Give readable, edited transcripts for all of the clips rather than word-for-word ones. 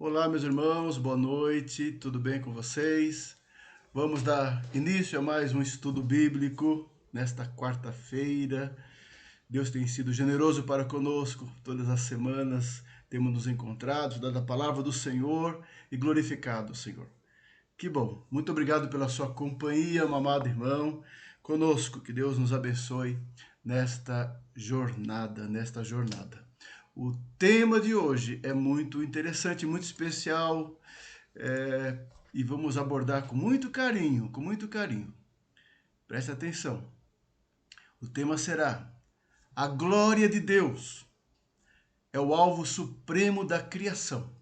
Olá, meus irmãos, boa noite, tudo bem com vocês? Vamos dar início a mais um estudo bíblico nesta quarta-feira. Deus tem sido generoso para conosco todas as semanas, temos nos encontrado, estudado a palavra do Senhor e glorificado o Senhor. Que bom, muito obrigado pela sua companhia, meu amado irmão, conosco, que Deus nos abençoe nesta jornada. O tema de hoje é muito interessante, muito especial, e vamos abordar com muito carinho, com muito carinho. Preste atenção. O tema será: a glória de Deus é o alvo supremo da criação.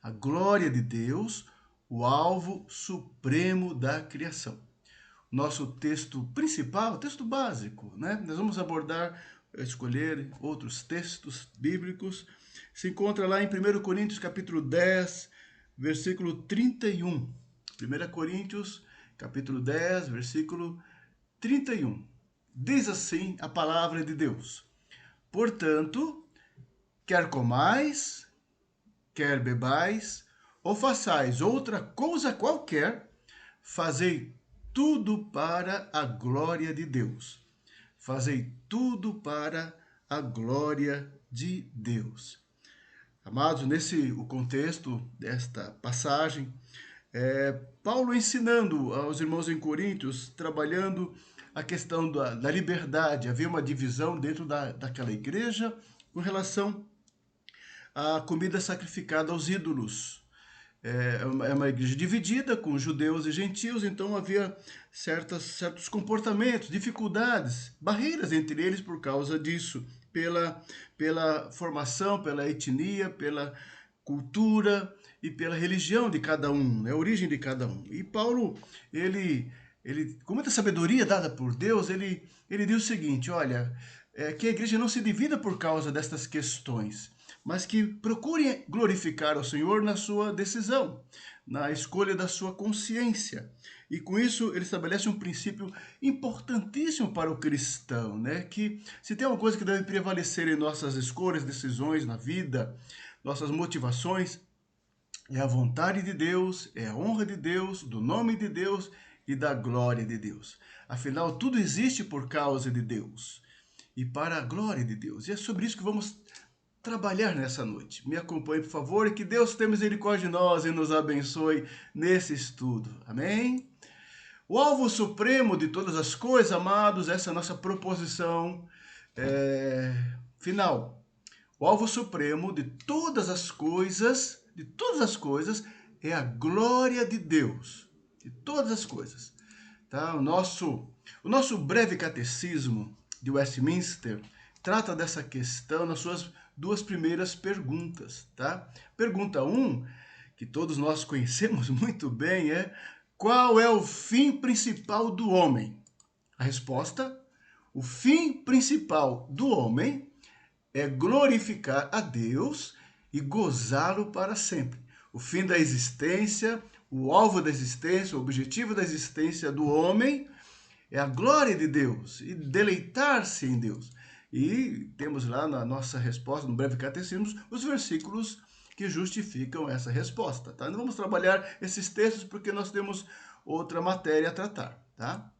A glória de Deus, o alvo supremo da criação. Nosso texto principal, texto básico, né? Nós vamos escolher outros textos bíblicos. Se encontra lá em 1 Coríntios capítulo 10, versículo 31. 1 Coríntios capítulo 10, versículo 31. Diz assim a palavra de Deus: Portanto, quer comais, quer bebais, ou façais outra coisa qualquer, fazei tudo para a glória de Deus. Fazei tudo para a glória de Deus. Amados, o contexto desta passagem, Paulo ensinando aos irmãos em Coríntios, trabalhando a questão da liberdade. Havia uma divisão dentro daquela igreja com relação à comida sacrificada aos ídolos. É uma igreja dividida com judeus e gentios, então havia certos comportamentos, dificuldades, barreiras entre eles por causa disso, pela formação, pela etnia, pela cultura e pela religião de cada um, né, a origem de cada um. E Paulo, ele com muita sabedoria dada por Deus, ele diz o seguinte: olha, que a igreja não se divida por causa destas questões, mas que procure glorificar ao Senhor na sua decisão, na escolha da sua consciência. E com isso ele estabelece um princípio importantíssimo para o cristão, né? Que se tem uma coisa que deve prevalecer em nossas escolhas, decisões na vida, nossas motivações, é a vontade de Deus, é a honra de Deus, do nome de Deus e da glória de Deus. Afinal, tudo existe por causa de Deus e para a glória de Deus. E é sobre isso que vamos trabalhar nessa noite. Me acompanhe, por favor, e que Deus tenha misericórdia de nós e nos abençoe nesse estudo. Amém? O alvo supremo de todas as coisas, amados, essa é a nossa proposição final. O alvo supremo de todas as coisas, é a glória de Deus. De todas as coisas. Tá? O nosso breve catecismo de Westminster trata dessa questão nas suas duas primeiras perguntas, tá? Pergunta 1, que todos nós conhecemos muito bem, é: qual é o fim principal do homem? A resposta: o fim principal do homem é glorificar a Deus e gozá-lo para sempre. O fim da existência, o alvo da existência, o objetivo da existência do homem é a glória de Deus e deleitar-se em Deus. E temos lá na nossa resposta, no breve catecismo, os versículos que justificam essa resposta. Tá? Não vamos trabalhar esses textos porque nós temos outra matéria a tratar. Tá?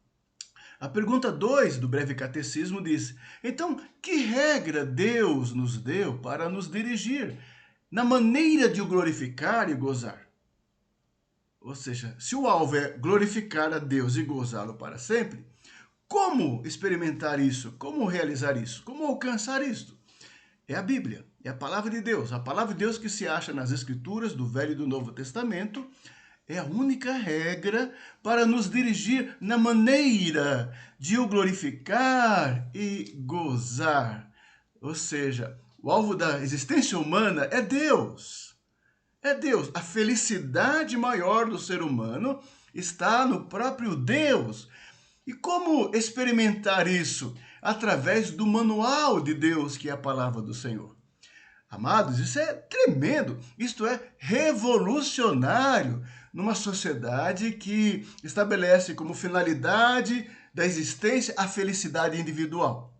A pergunta 2 do breve catecismo diz: então, que regra Deus nos deu para nos dirigir na maneira de o glorificar e gozar? Ou seja, se o alvo é glorificar a Deus e gozá-lo para sempre, como experimentar isso? Como realizar isso? Como alcançar isso? É a Bíblia, é a palavra de Deus. A palavra de Deus que se acha nas Escrituras do Velho e do Novo Testamento é a única regra para nos dirigir na maneira de o glorificar e gozar. Ou seja, o alvo da existência humana é Deus. É Deus. A felicidade maior do ser humano está no próprio Deus. E como experimentar isso? Através do manual de Deus, que é a palavra do Senhor. Amados, isso é tremendo, isto é revolucionário numa sociedade que estabelece como finalidade da existência a felicidade individual.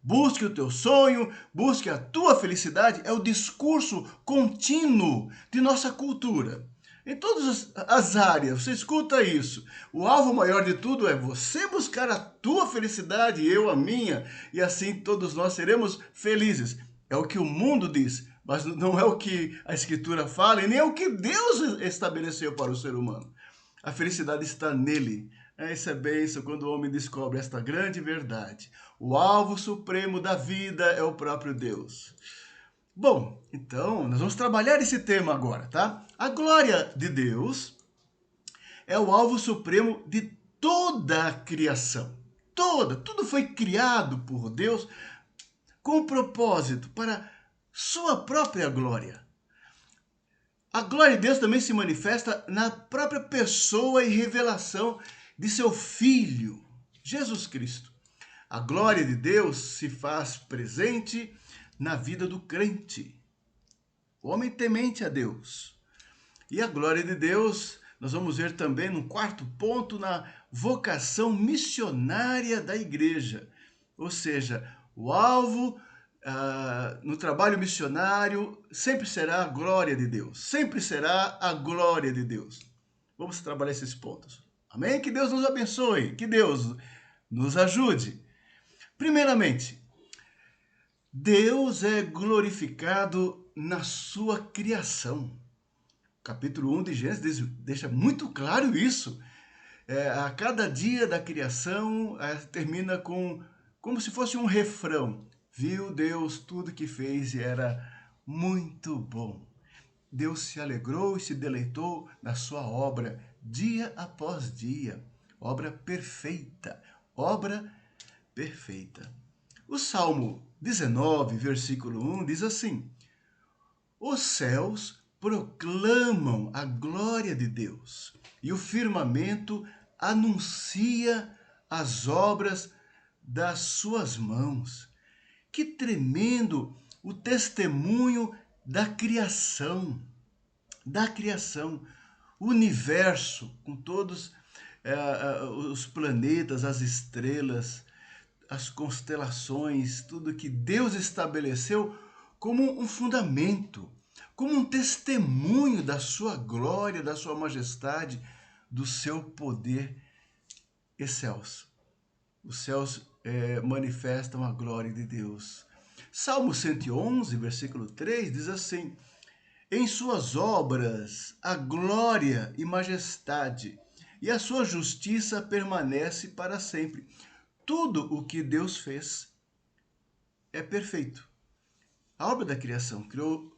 busque o teu sonho, busque a tua felicidade, é o discurso contínuo de nossa cultura. Em todas as áreas, você escuta isso. O alvo maior de tudo é você buscar a tua felicidade, eu a minha, e assim todos nós seremos felizes. É o que o mundo diz, mas não é o que a Escritura fala e nem é o que Deus estabeleceu para o ser humano. A felicidade está nele. Isso é bênção quando o homem descobre esta grande verdade. O alvo supremo da vida é o próprio Deus. Bom, então nós vamos trabalhar esse tema agora, tá? A glória de Deus é o alvo supremo de toda a criação. Tudo foi criado por Deus com propósito para sua própria glória. A glória de Deus também se manifesta na própria pessoa e revelação de seu Filho, Jesus Cristo. A glória de Deus se faz presente na vida do crente, o homem temente a Deus. E a glória de Deus, nós vamos ver também no quarto ponto, na vocação missionária da igreja. Ou seja, o alvo no trabalho missionário sempre será a glória de Deus. Sempre será a glória de Deus. Vamos trabalhar esses pontos. Amém? Que Deus nos abençoe. Que Deus nos ajude. Primeiramente, Deus é glorificado na sua criação. Capítulo 1 de Gênesis deixa muito claro isso. A cada dia da criação termina como se fosse um refrão. Viu Deus tudo que fez e era muito bom. Deus se alegrou e se deleitou na sua obra, dia após dia. Obra perfeita, obra perfeita. O Salmo 19, versículo 1 diz assim: os céus proclamam a glória de Deus e o firmamento anuncia as obras das suas mãos. Que tremendo o testemunho da criação, o universo com todos os planetas, as estrelas, as constelações, tudo que Deus estabeleceu como um fundamento, como um testemunho da sua glória, da sua majestade, do seu poder excelso. Os céus manifestam a glória de Deus. Salmo 111, versículo 3, diz assim: em suas obras a glória e majestade, e a sua justiça permanece para sempre. Tudo o que Deus fez é perfeito. A obra da criação criou,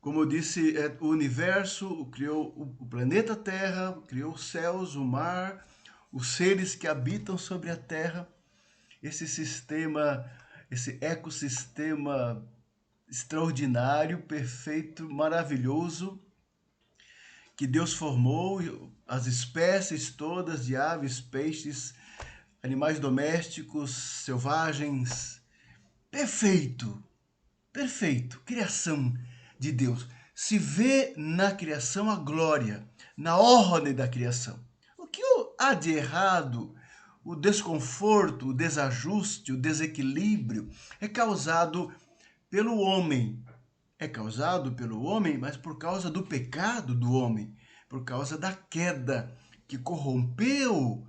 como eu disse, o universo, criou o planeta Terra, criou os céus, o mar, os seres que habitam sobre a Terra, esse sistema, esse ecossistema extraordinário, perfeito, maravilhoso, que Deus formou, as espécies todas de aves, peixes, animais domésticos, selvagens. Perfeito, perfeito, criação de Deus. Se vê na criação a glória, na ordem da criação. O que há de errado, o desconforto, o desajuste, o desequilíbrio é causado pelo homem. É causado pelo homem, mas por causa do pecado do homem, por causa da queda que corrompeu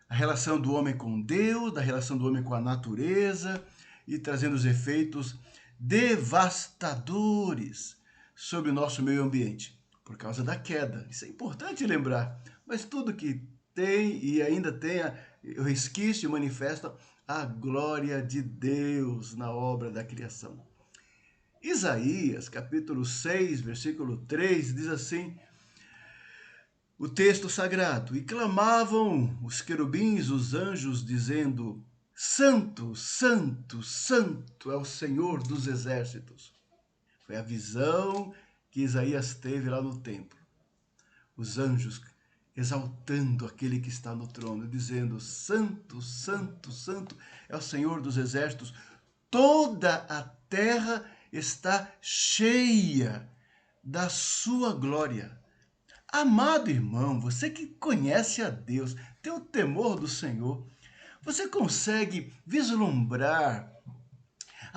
a relação do homem com Deus, da relação do homem com a natureza e trazendo os efeitos devastadores sobre o nosso meio ambiente, por causa da queda. Isso é importante lembrar, mas tudo que tem e ainda tem o resquício manifesta a glória de Deus na obra da criação. Isaías, capítulo 6, versículo 3, diz assim, o texto sagrado: e clamavam os querubins, os anjos, dizendo: Santo, Santo, Santo é o Senhor dos exércitos. Foi a visão que Isaías teve lá no templo. Os anjos exaltando aquele que está no trono, dizendo: Santo, Santo, Santo é o Senhor dos exércitos. Toda a terra está cheia da sua glória. Amado irmão, você que conhece a Deus, tem o temor do Senhor, você consegue vislumbrar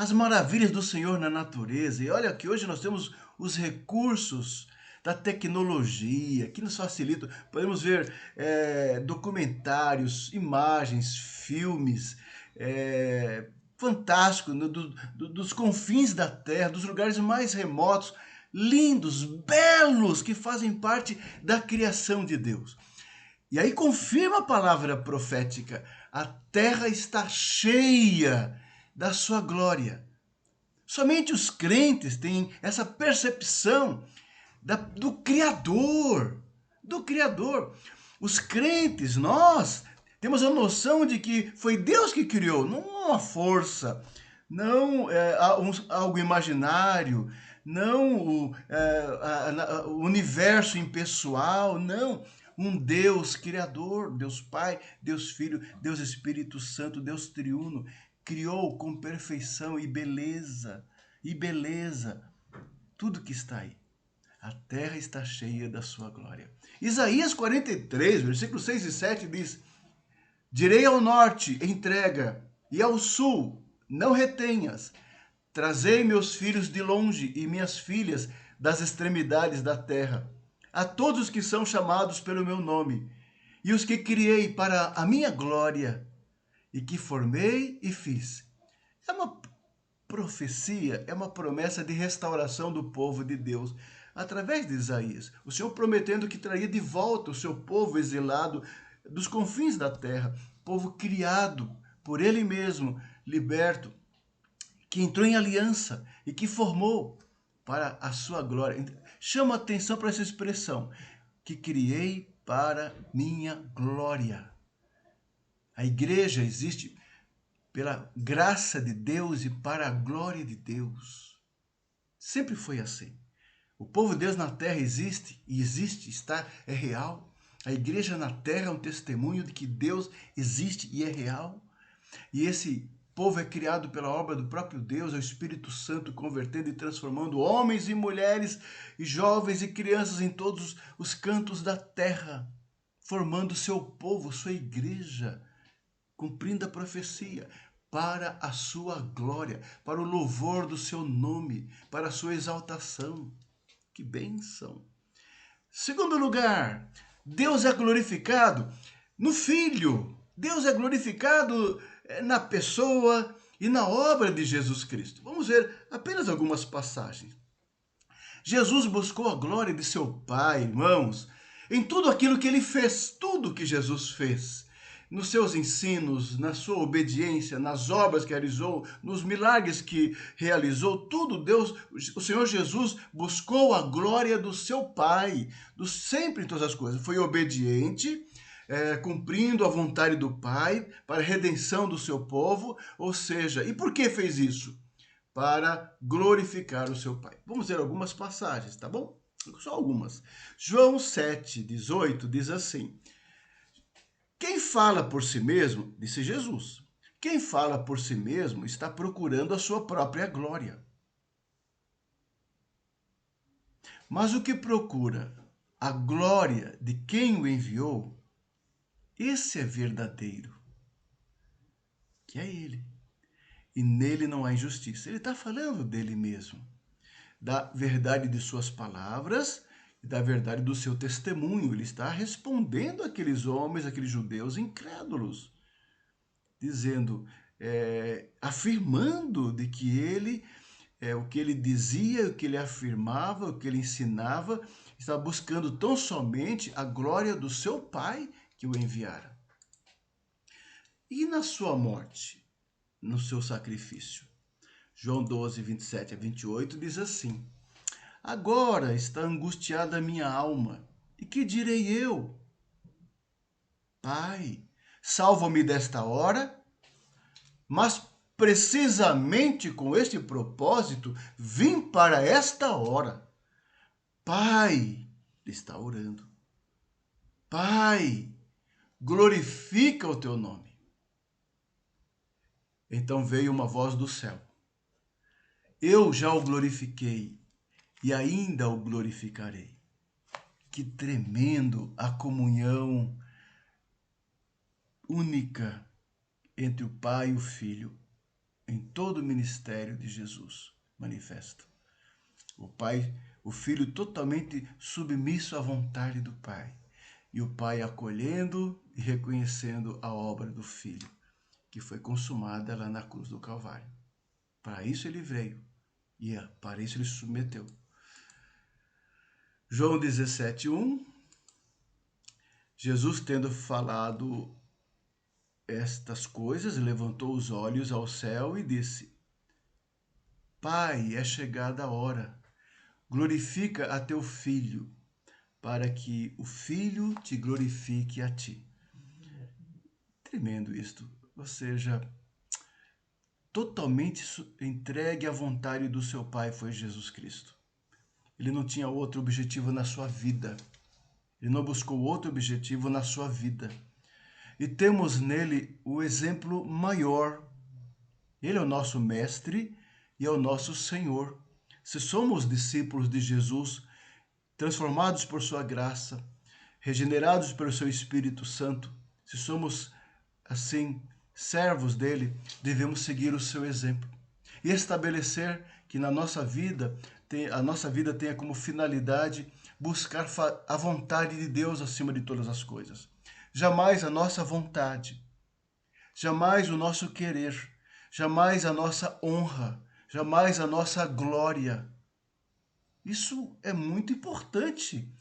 as maravilhas do Senhor na natureza. E olha que hoje nós temos os recursos da tecnologia que nos facilitam. Podemos ver documentários, imagens, filmes fantásticos dos confins da Terra, dos lugares mais remotos, lindos, belos, que fazem parte da criação de Deus. E aí confirma a palavra profética: a terra está cheia da sua glória. Somente os crentes têm essa percepção do Criador, do Criador. Os crentes, nós, temos a noção de que foi Deus que criou, não uma força, não algo imaginário, não o universo impessoal, não. Um Deus Criador, Deus Pai, Deus Filho, Deus Espírito Santo, Deus Triuno, criou com perfeição e beleza, tudo que está aí. A terra está cheia da sua glória. Isaías 43, versículos 6 e 7 diz: direi ao norte, entrega, e ao sul, não retenhas. Trazei meus filhos de longe e minhas filhas das extremidades da terra, a todos que são chamados pelo meu nome, e os que criei para a minha glória, e que formei e fiz. É uma profecia, é uma promessa de restauração do povo de Deus, através de Isaías. O Senhor prometendo que traria de volta o seu povo exilado dos confins da terra, povo criado por Ele mesmo, liberto, que entrou em aliança e que formou para a sua glória. Chama atenção para essa expressão, que criei para minha glória. A igreja existe pela graça de Deus e para a glória de Deus. Sempre foi assim. O povo de Deus na terra existe, é real. A igreja na terra é um testemunho de que Deus existe e é real. E esse povo é criado pela obra do próprio Deus, é o Espírito Santo convertendo e transformando homens e mulheres, e jovens e crianças em todos os cantos da terra, formando seu povo, sua igreja, cumprindo a profecia, para a sua glória, para o louvor do seu nome, para a sua exaltação. Que bênção! Segundo lugar, Deus é glorificado no Filho. Deus é glorificado na pessoa e na obra de Jesus Cristo. Vamos ver apenas algumas passagens. Jesus buscou a glória de seu Pai, irmãos, em tudo aquilo que ele fez, tudo que Jesus fez. Nos seus ensinos, na sua obediência, nas obras que realizou, nos milagres que realizou, tudo Deus, o Senhor Jesus buscou a glória do seu Pai, sempre em todas as coisas. Foi obediente, cumprindo a vontade do Pai para a redenção do seu povo, ou seja, e por que fez isso? Para glorificar o seu Pai. Vamos ver algumas passagens, tá bom? Só algumas. João 7,18 diz assim: quem fala por si mesmo, disse Jesus, quem fala por si mesmo está procurando a sua própria glória. Mas o que procura a glória de quem o enviou, esse é verdadeiro, que é ele. E nele não há injustiça. Ele está falando dele mesmo, da verdade de suas palavras e da verdade do seu testemunho. Ele está respondendo àqueles homens, àqueles judeus incrédulos, dizendo, afirmando de que ele, o que ele dizia, o que ele afirmava, o que ele ensinava, estava buscando tão somente a glória do seu Pai que o enviara. E na sua morte, no seu sacrifício? João 12, 27 a 28 diz assim: agora está angustiada a minha alma, e que direi eu? Pai, salva-me desta hora, mas precisamente com este propósito vim para esta hora. Pai, está orando. Pai, glorifica o teu nome. Então veio uma voz do céu: eu já o glorifiquei e ainda o glorificarei. Que tremendo a comunhão única entre o Pai e o Filho, em todo o ministério de Jesus manifesta. O Pai, o Filho totalmente submisso à vontade do Pai. E o Pai acolhendo e reconhecendo a obra do Filho, que foi consumada lá na cruz do Calvário. Para isso ele veio e para isso ele se submeteu. João 17:1, Jesus, tendo falado estas coisas, levantou os olhos ao céu e disse: Pai, é chegada a hora. Glorifica a teu Filho, para que o Filho te glorifique a ti. Tremendo isto. Ou seja, totalmente entregue à vontade do seu Pai foi Jesus Cristo. Ele não tinha outro objetivo na sua vida. Ele não buscou outro objetivo na sua vida. E temos nele o exemplo maior. Ele é o nosso mestre e é o nosso Senhor. Se somos discípulos de Jesus, transformados por sua graça, regenerados pelo seu Espírito Santo, se somos, assim, servos dele, devemos seguir o seu exemplo e estabelecer que a nossa vida tenha como finalidade buscar a vontade de Deus acima de todas as coisas. Jamais a nossa vontade, jamais o nosso querer, jamais a nossa honra, jamais a nossa glória. Isso é muito importante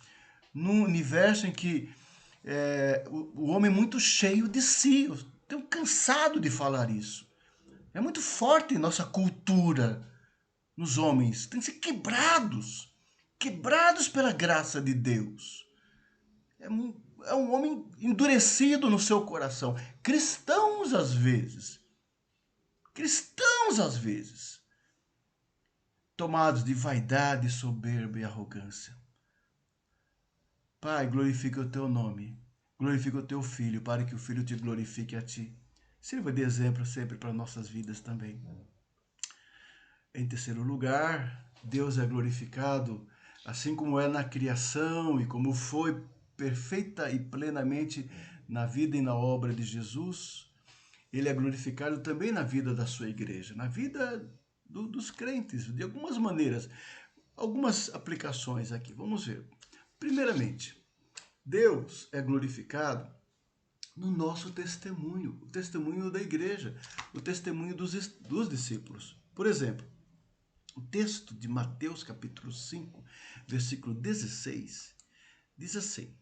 num universo em que o homem é muito cheio de si. Eu tenho cansado de falar isso. É muito forte em nossa cultura, nos homens. Tem que ser quebrados pela graça de Deus. É um homem endurecido no seu coração. Cristãos às vezes, tomados de vaidade, soberba e arrogância. Pai, glorifica o teu nome, glorifica o teu Filho, para que o Filho te glorifique a ti. Sirva de exemplo sempre para nossas vidas também. Em terceiro lugar, Deus é glorificado, assim como é na criação e como foi perfeita e plenamente na vida e na obra de Jesus. Ele é glorificado também na vida da sua igreja, na vida dos crentes, de algumas maneiras. Algumas aplicações aqui, vamos ver. Primeiramente, Deus é glorificado no nosso testemunho, o testemunho da igreja, o testemunho dos discípulos. Por exemplo, o texto de Mateus capítulo 5, versículo 16, diz assim: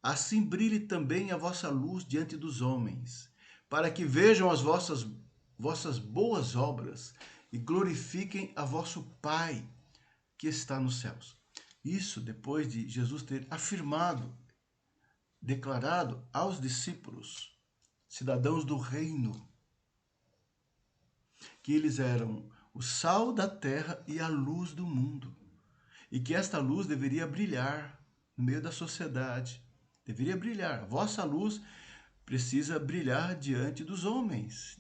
Assim brilhe também a vossa luz diante dos homens, para que vejam as vossas boas obras e glorifiquem a vosso Pai que está nos céus. Isso depois de Jesus ter afirmado, declarado aos discípulos, cidadãos do reino, que eles eram o sal da terra e a luz do mundo, e que esta luz deveria brilhar no meio da sociedade, deveria brilhar. A vossa luz precisa brilhar diante dos homens,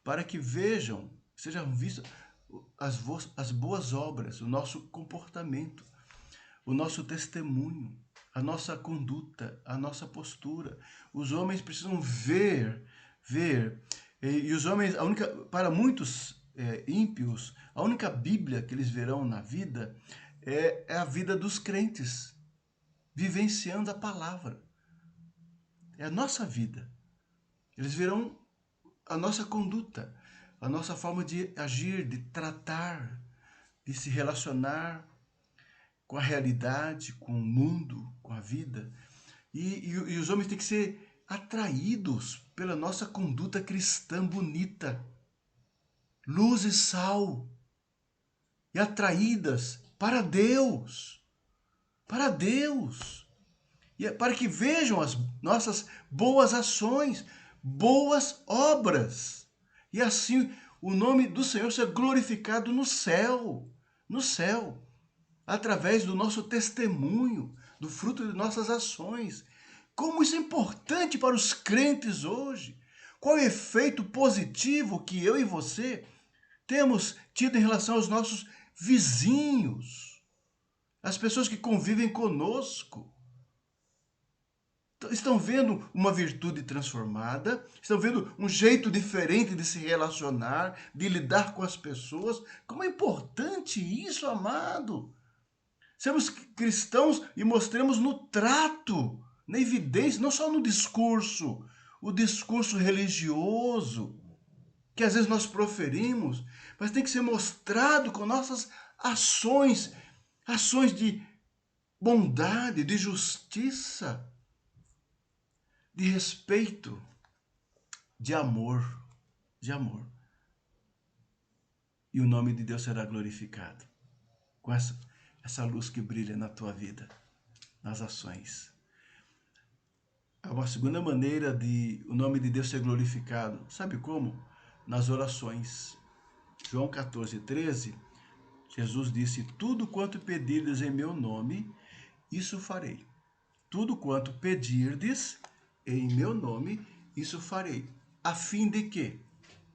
para que vejam, sejam vistas as boas obras, o nosso comportamento, o nosso testemunho, a nossa conduta, a nossa postura. Os homens precisam ver. E os homens, para muitos ímpios, a única Bíblia que eles verão na vida é a vida dos crentes, vivenciando a palavra. É a nossa vida. Eles verão a nossa conduta, a nossa forma de agir, de tratar, de se relacionar com a realidade, com o mundo, com a vida. E os homens têm que ser atraídos pela nossa conduta cristã bonita, luz e sal, e atraídas para Deus, e para que vejam as nossas boas ações, boas obras, e assim o nome do Senhor seja glorificado no céu, através do nosso testemunho, do fruto de nossas ações. Como isso é importante para os crentes hoje. Qual é o efeito positivo que eu e você temos tido em relação aos nossos vizinhos, as pessoas que convivem conosco. Estão vendo uma virtude transformada, estão vendo um jeito diferente de se relacionar, de lidar com as pessoas. Como é importante isso, amado. Sermos cristãos e mostremos no trato, na evidência, não só no discurso, o discurso religioso, que às vezes nós proferimos, mas tem que ser mostrado com nossas ações, ações de bondade, de justiça, de respeito, de amor, de amor. E o nome de Deus será glorificado com essa luz que brilha na tua vida, nas ações. Há uma segunda maneira de o nome de Deus ser glorificado. Sabe como? Nas orações. João 14:13, Jesus disse: tudo quanto pedirdes em meu nome, isso farei. Tudo quanto pedirdes em meu nome, isso farei. A fim de quê?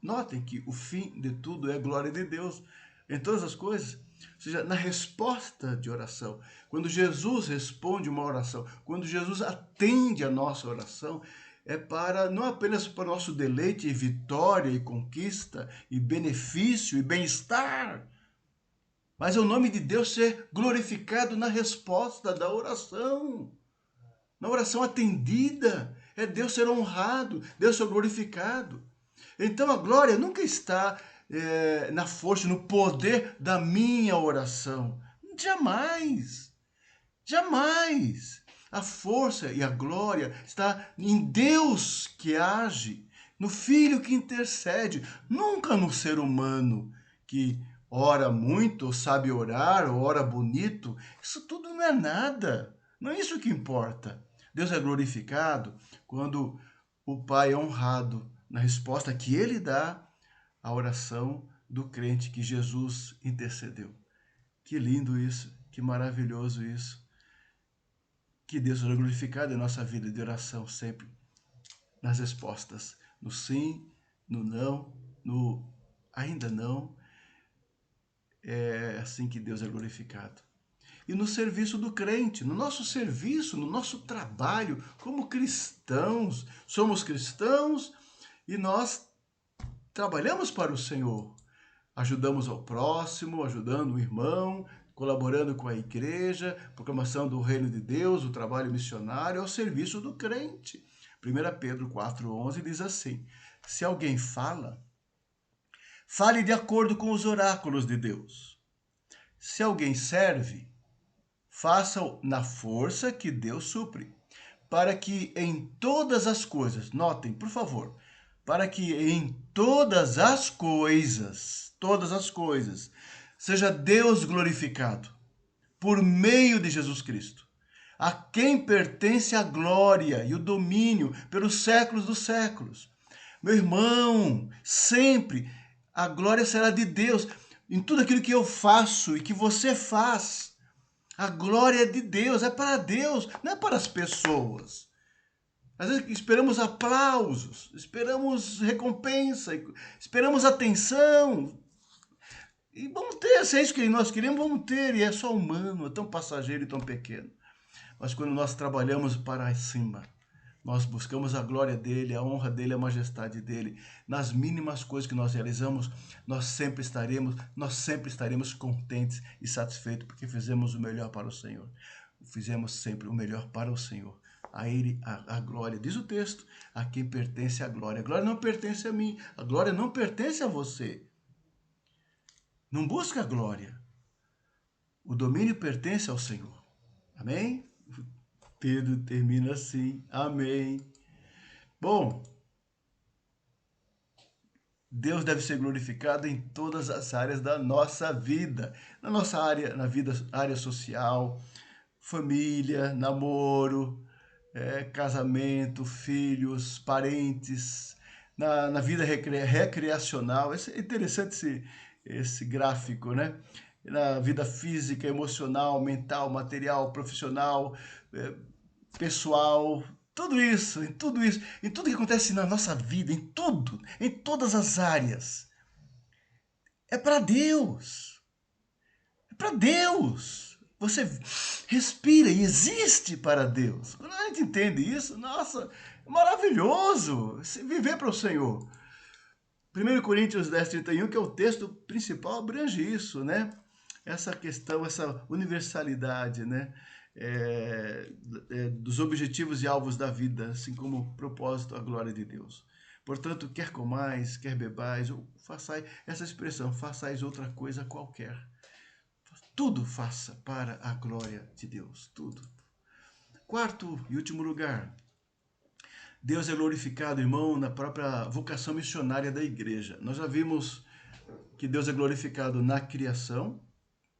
Notem que o fim de tudo é a glória de Deus em todas as coisas. Ou seja, na resposta de oração, quando Jesus responde uma oração, quando Jesus atende a nossa oração, é para não apenas para o nosso deleite e vitória e conquista e benefício e bem-estar, mas é o nome de Deus ser glorificado na resposta da oração. Na oração atendida, é Deus ser honrado, Deus ser glorificado. Então a glória nunca está na força, no poder da minha oração. Jamais, jamais. A força e a glória está em Deus que age, no Filho que intercede, nunca no ser humano que ora muito, ou sabe orar, ou ora bonito. Isso tudo não é nada, não é isso que importa. Deus é glorificado quando o Pai é honrado na resposta que ele dá à oração do crente que Jesus intercedeu. Que lindo isso, que maravilhoso isso. Que Deus seja glorificado em nossa vida de oração sempre, nas respostas, no sim, no não, no ainda não. É assim que Deus é glorificado. E no serviço do crente, no nosso serviço, no nosso trabalho, como cristãos. Somos cristãos e nós trabalhamos para o Senhor. Ajudamos ao próximo, ajudando o irmão, colaborando com a igreja, proclamação do reino de Deus, o trabalho missionário, ao serviço do crente. 1 Pedro 4,11 diz assim: se alguém fala, fale de acordo com os oráculos de Deus. Se alguém serve, faça-o na força que Deus supre, para que em todas as coisas, notem, por favor, para que em todas as coisas, seja Deus glorificado, por meio de Jesus Cristo, a quem pertence a glória e o domínio pelos séculos dos séculos. Meu irmão, sempre a glória será de Deus. Em tudo aquilo que eu faço e que você faz, a glória é de Deus, é para Deus, não é para as pessoas. Às vezes esperamos aplausos, esperamos recompensa, esperamos atenção. E vamos ter, se é isso que nós queremos, vamos ter. E é só humano, é tão passageiro e tão pequeno. Mas quando nós trabalhamos para cima, nós buscamos a glória dele, a honra dele, a majestade dele. Nas mínimas coisas que nós realizamos, nós sempre estaremos contentes e satisfeitos, porque fizemos o melhor para o Senhor. Fizemos sempre o melhor para o Senhor. A ele a glória, diz o texto, a quem pertence a glória. A glória não pertence a mim, a glória não pertence a você. Não busca a glória. O domínio pertence ao Senhor. Amém? Pedro termina assim. Amém. Bom, Deus deve ser glorificado em todas as áreas da nossa vida. Na nossa área, área social, família, namoro, casamento, filhos, parentes, na vida recreacional. É interessante esse gráfico, né? Na vida física, emocional, mental, material, profissional, pessoal, em tudo que acontece na nossa vida, em tudo, em todas as áreas. É para Deus. É para Deus. Você respira e existe para Deus. Quando a gente entende isso, nossa, é maravilhoso viver para o Senhor. 1 Coríntios 10:31, que é o texto principal, abrange isso, né? Essa questão, essa universalidade, né? Dos objetivos e alvos da vida, assim como o propósito, a glória de Deus. Portanto, quer comais, quer bebais, ou façais, essa expressão, façais outra coisa qualquer. Tudo faça para a glória de Deus, tudo. Quarto e último lugar, Deus é glorificado, irmão, na própria vocação missionária da igreja. Nós já vimos que Deus é glorificado na criação,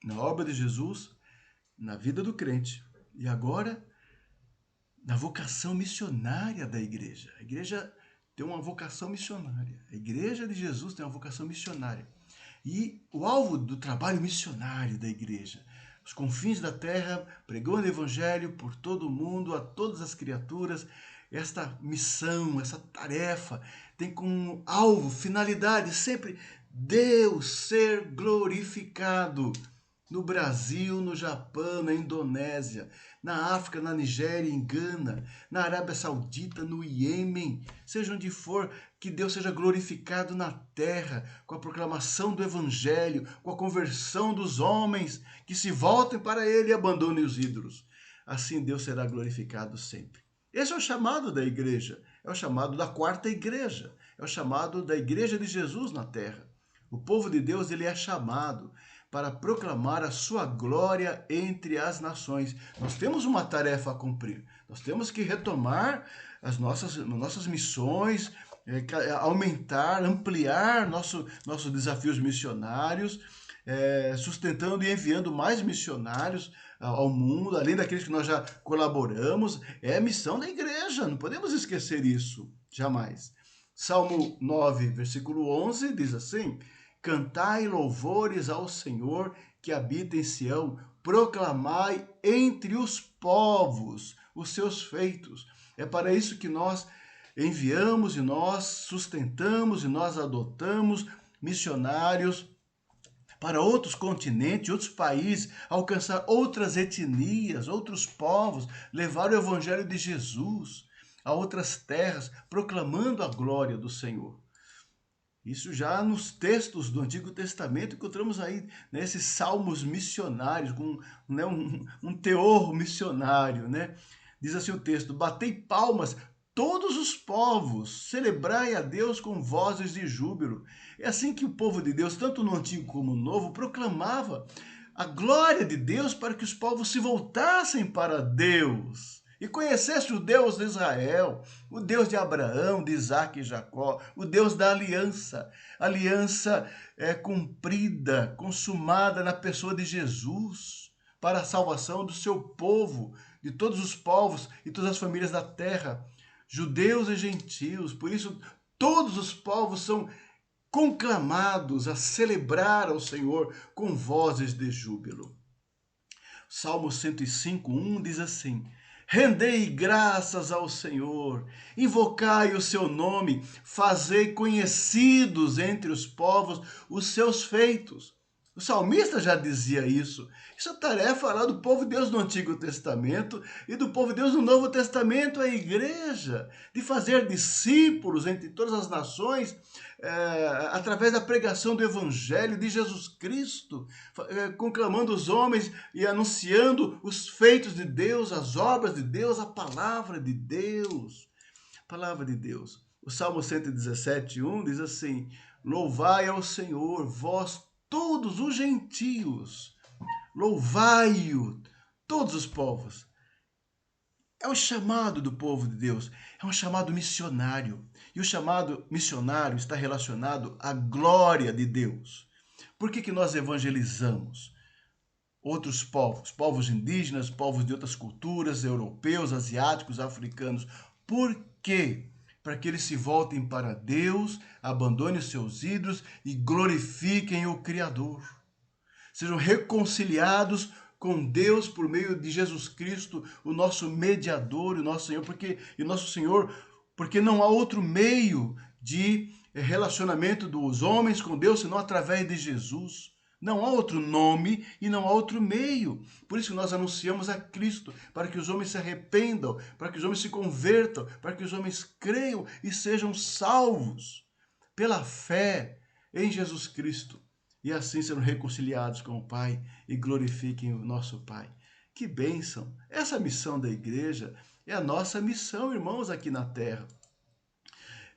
na obra de Jesus, na vida do crente. E agora, na vocação missionária da igreja. A igreja tem uma vocação missionária. A igreja de Jesus tem uma vocação missionária. E o alvo do trabalho missionário da igreja, os confins da terra, pregando o evangelho por todo o mundo, a todas as criaturas, esta missão, essa tarefa tem como alvo, finalidade, sempre Deus ser glorificado. No Brasil, no Japão, na Indonésia, na África, na Nigéria, em Gana, na Arábia Saudita, no Iêmen, seja onde for, que Deus seja glorificado na terra, com a proclamação do Evangelho, com a conversão dos homens, que se voltem para Ele e abandonem os ídolos. Assim Deus será glorificado sempre. Esse é o chamado da igreja, é o chamado da quarta igreja, é o chamado da igreja de Jesus na terra. O povo de Deus, ele é chamado para proclamar a sua glória entre as nações. Nós temos uma tarefa a cumprir. Nós temos que retomar as nossas missões, aumentar, ampliar nossos desafios missionários, sustentando e enviando mais missionários ao mundo, além daqueles que nós já colaboramos. É a missão da igreja, não podemos esquecer isso, jamais. Salmo 9, versículo 11, diz assim: cantai louvores ao Senhor que habita em Sião, proclamai entre os povos os seus feitos. É para isso que nós enviamos e nós sustentamos e nós adotamos missionários para outros continentes, outros países, alcançar outras etnias, outros povos, levar o evangelho de Jesus a outras terras, proclamando a glória do Senhor. Isso já nos textos do Antigo Testamento encontramos aí, né, esses salmos missionários, com, né, um teor missionário, né? Diz assim o texto: batei palmas todos os povos, celebrai a Deus com vozes de júbilo. É assim que o povo de Deus, tanto no Antigo como no Novo, proclamava a glória de Deus para que os povos se voltassem para Deus e conhecesse o Deus de Israel, o Deus de Abraão, de Isaac e Jacó, o Deus da aliança. Aliança cumprida, consumada na pessoa de Jesus, para a salvação do seu povo, de todos os povos e todas as famílias da terra, judeus e gentios. Por isso, todos os povos são conclamados a celebrar ao Senhor com vozes de júbilo. Salmo 105:1 diz assim: rendei graças ao Senhor, invocai o seu nome, fazei conhecidos entre os povos os seus feitos. O salmista já dizia isso. Isso é tarefa lá do povo de Deus no Antigo Testamento e do povo de Deus no Novo Testamento, a igreja, de fazer discípulos entre todas as nações, através da pregação do Evangelho de Jesus Cristo, conclamando os homens e anunciando os feitos de Deus, as obras de Deus, a palavra de Deus. Palavra de Deus. O Salmo 117:1 diz assim: louvai ao Senhor, vós todos os gentios, louvai-o, todos os povos. É o chamado do povo de Deus, é um chamado missionário. E o chamado missionário está relacionado à glória de Deus. Por que nós evangelizamos outros povos? Povos indígenas, povos de outras culturas, europeus, asiáticos, africanos. Por quê? Para que eles se voltem para Deus, abandonem os seus ídolos e glorifiquem o Criador. Sejam reconciliados com Deus por meio de Jesus Cristo, o nosso mediador, o nosso Senhor, porque não há outro meio de relacionamento dos homens com Deus senão através de Jesus. Não há outro nome e não há outro meio. Por isso que nós anunciamos a Cristo, para que os homens se arrependam, para que os homens se convertam, para que os homens creiam e sejam salvos pela fé em Jesus Cristo. E assim serão reconciliados com o Pai e glorifiquem o nosso Pai. Que bênção! Essa missão da igreja é a nossa missão, irmãos, aqui na terra.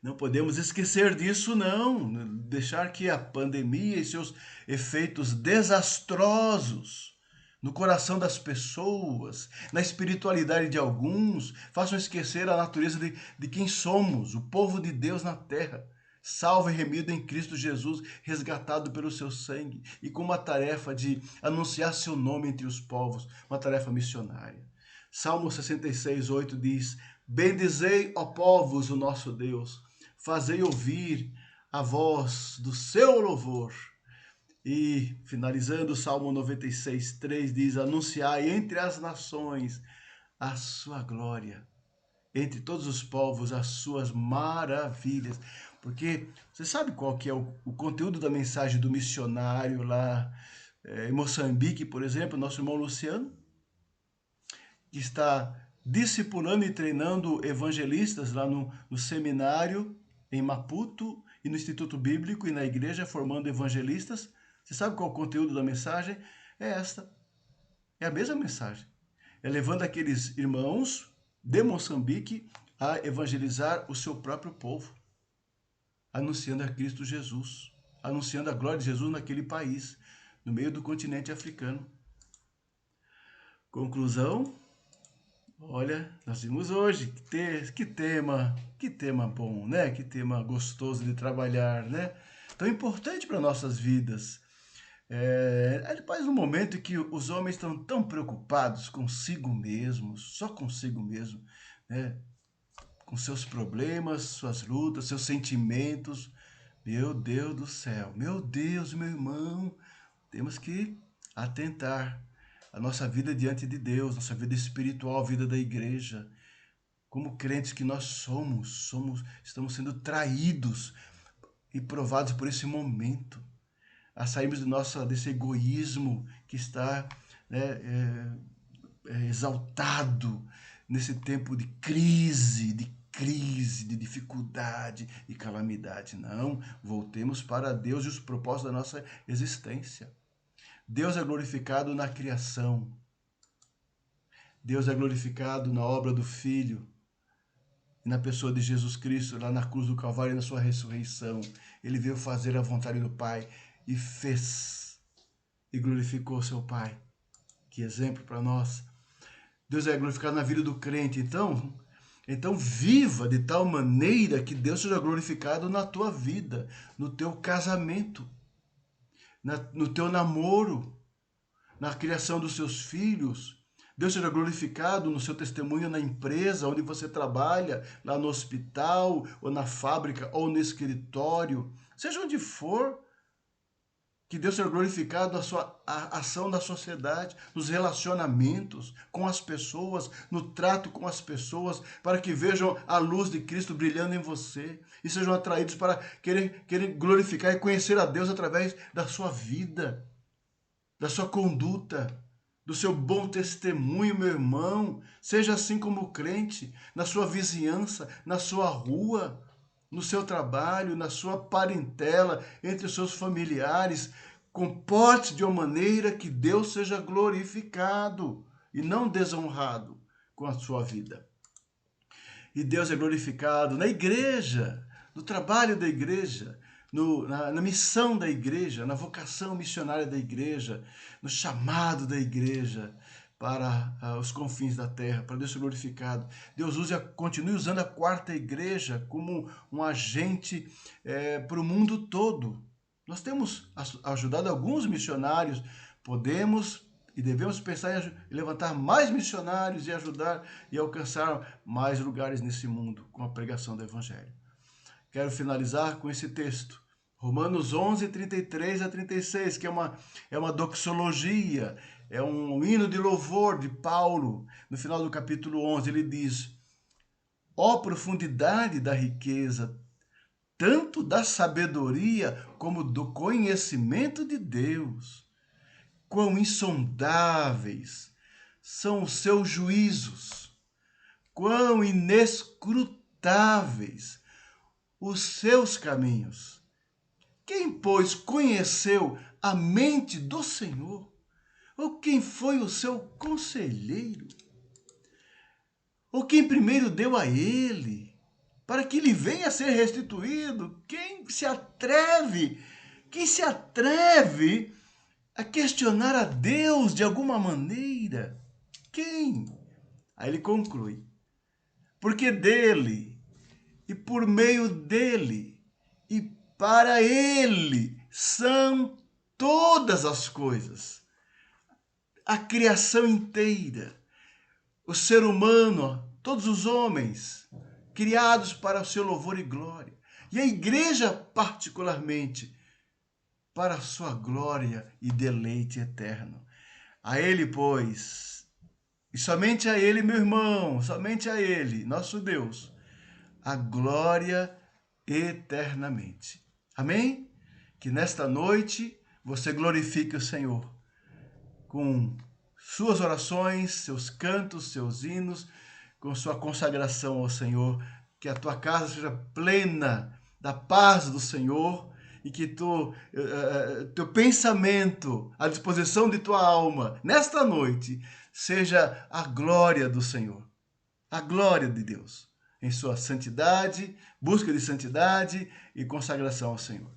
Não podemos esquecer disso, não. Deixar que a pandemia e seus efeitos desastrosos no coração das pessoas, na espiritualidade de alguns, façam esquecer a natureza de quem somos, o povo de Deus na terra, salvo e remido em Cristo Jesus, resgatado pelo seu sangue, e com uma tarefa de anunciar seu nome entre os povos, uma tarefa missionária. Salmo 66:8 diz: Bendizei, ó povos, o nosso Deus, fazei ouvir a voz do seu louvor. E, finalizando, o Salmo 96:3 diz: Anunciai entre as nações a sua glória, entre todos os povos as suas maravilhas. Porque você sabe qual que é o conteúdo da mensagem do missionário lá em Moçambique, por exemplo, nosso irmão Luciano, que está discipulando e treinando evangelistas lá no seminário em Maputo e no Instituto Bíblico e na igreja, formando evangelistas. Você sabe qual é o conteúdo da mensagem? É esta. É a mesma mensagem. É levando aqueles irmãos de Moçambique a evangelizar o seu próprio povo, anunciando a Cristo Jesus, anunciando a glória de Jesus naquele país, no meio do continente africano. Conclusão, olha, nós vimos hoje, que tema bom, né? Que tema gostoso de trabalhar, né? Tão importante para nossas vidas. Depois, no momento em que os homens estão tão preocupados consigo mesmos, só consigo mesmo, né? Com seus problemas, suas lutas, seus sentimentos. Meu Deus do céu, meu Deus, meu irmão, temos que atentar a nossa vida diante de Deus, nossa vida espiritual, a vida da igreja. Como crentes que nós estamos sendo traídos e provados por esse momento, a sairmos desse egoísmo que está, né, exaltado nesse tempo de crise, de dificuldade e calamidade. Não, voltemos para Deus e os propósitos da nossa existência. Deus é glorificado na criação. Deus é glorificado na obra do Filho e na pessoa de Jesus Cristo, lá na cruz do Calvário e na sua ressurreição. Ele veio fazer a vontade do Pai e fez e glorificou seu Pai. Que exemplo para nós. Deus é glorificado na vida do crente. Então viva de tal maneira que Deus seja glorificado na tua vida, no teu casamento, no teu namoro, na criação dos seus filhos. Deus seja glorificado no seu testemunho na empresa onde você trabalha, lá no hospital, ou na fábrica, ou no escritório, seja onde for. Que Deus seja glorificado na sua ação na sociedade, nos relacionamentos com as pessoas, no trato com as pessoas, para que vejam a luz de Cristo brilhando em você e sejam atraídos para querer glorificar e conhecer a Deus através da sua vida, da sua conduta, do seu bom testemunho, meu irmão. Seja assim como crente, na sua vizinhança, na sua rua, no seu trabalho, na sua parentela, entre os seus familiares. Comporte de uma maneira que Deus seja glorificado e não desonrado com a sua vida. E Deus é glorificado na igreja, no trabalho da igreja, na missão da igreja, na vocação missionária da igreja, no chamado da igreja para os confins da terra, para Deus ser glorificado. Deus continue usando a quarta igreja como um agente para o mundo todo. Nós temos ajudado alguns missionários, podemos e devemos pensar em levantar mais missionários e ajudar e alcançar mais lugares nesse mundo com a pregação do Evangelho. Quero finalizar com esse texto, Romanos 11, 33 a 36, que é uma doxologia, é um hino de louvor de Paulo. No final do capítulo 11, ele diz: ó profundidade da riqueza tanto da sabedoria como do conhecimento de Deus. Quão insondáveis são os seus juízos, quão inescrutáveis os seus caminhos. Quem, pois, conheceu a mente do Senhor? Ou quem foi o seu conselheiro? Ou quem primeiro deu a ele, para que lhe venha a ser restituído? Quem se atreve a questionar a Deus de alguma maneira? Quem? Aí ele conclui: porque dele, e por meio dele, e para ele são todas as coisas, a criação inteira, o ser humano, todos os homens, criados para o seu louvor e glória, e a igreja particularmente, para a sua glória e deleite eterno. A ele, pois, e somente a ele, meu irmão, somente a ele, nosso Deus, a glória eternamente. Amém? Que nesta noite você glorifique o Senhor com suas orações, seus cantos, seus hinos, com sua consagração ao Senhor, que a tua casa seja plena da paz do Senhor e que teu pensamento, a disposição de tua alma, nesta noite, seja a glória do Senhor, a glória de Deus, em sua santidade, busca de santidade e consagração ao Senhor.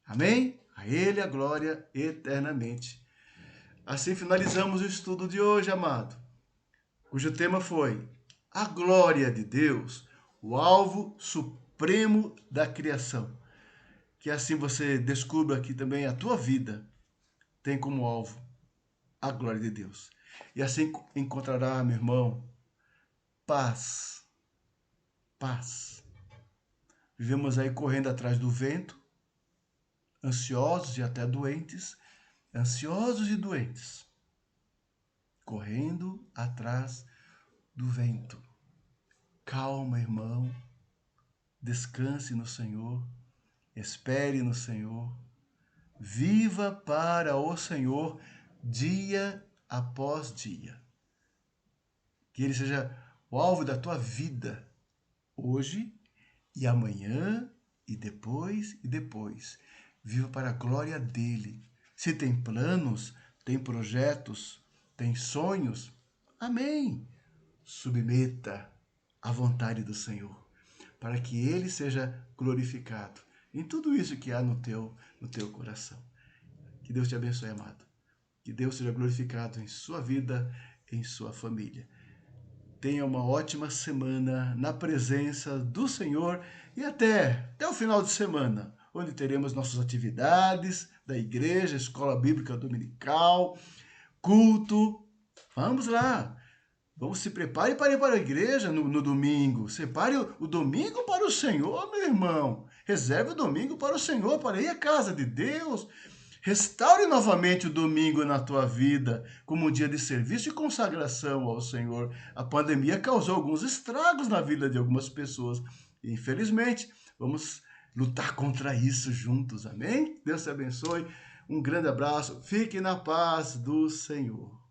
Amém? A Ele a glória eternamente. Assim finalizamos o estudo de hoje, amado, cujo tema foi a glória de Deus, o alvo supremo da criação. Que assim você descubra que também a tua vida tem como alvo a glória de Deus. E assim encontrará, meu irmão, paz. Paz. Vivemos aí correndo atrás do vento, ansiosos e até doentes, ansiosos e doentes, correndo atrás do vento. Calma, irmão, descanse no Senhor, espere no Senhor, viva para o Senhor dia após dia. Que Ele seja o alvo da tua vida, hoje e amanhã e depois e depois. Viva para a glória dEle. Se tem planos, tem projetos, tem sonhos, amém. Submeta à vontade do Senhor, para que Ele seja glorificado em tudo isso que há no teu coração. Que Deus te abençoe, amado. Que Deus seja glorificado em sua vida, em sua família. Tenha uma ótima semana na presença do Senhor e até o final de semana, onde teremos nossas atividades da igreja, escola bíblica dominical, culto. Vamos lá. Vamos se prepare para ir para a igreja no domingo. Separe o domingo para o Senhor, meu irmão. Reserve o domingo para o Senhor, para ir à casa de Deus. Restaure novamente o domingo na tua vida como um dia de serviço e consagração ao Senhor. A pandemia causou alguns estragos na vida de algumas pessoas. E, infelizmente, vamos lutar contra isso juntos. Amém? Deus te abençoe. Um grande abraço. Fique na paz do Senhor.